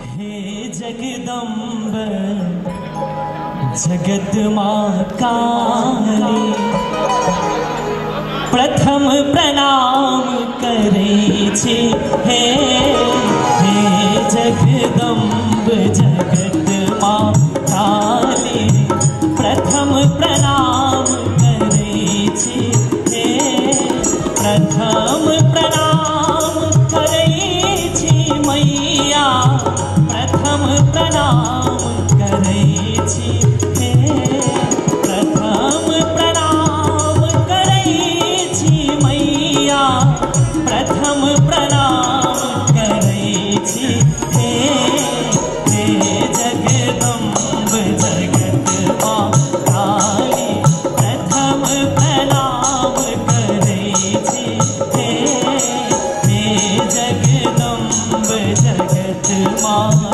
हे जगदम्ब जगत माँ काली, प्रथम प्रणाम करे छे। हे जगदम्ब जगत माँ काली, प्रथम प्रणाम करे छे। प्रथम प्रणाम करे छी मैया, प्रथम प्रणाम करे छी। प्रथम प्रणाम करे छी मैया, प्रथम प्रणाम करे छी। हे जगदम्ब जगत माँ काली, प्रथम प्रणाम करे छी। हे जगदम्ब जगत माँ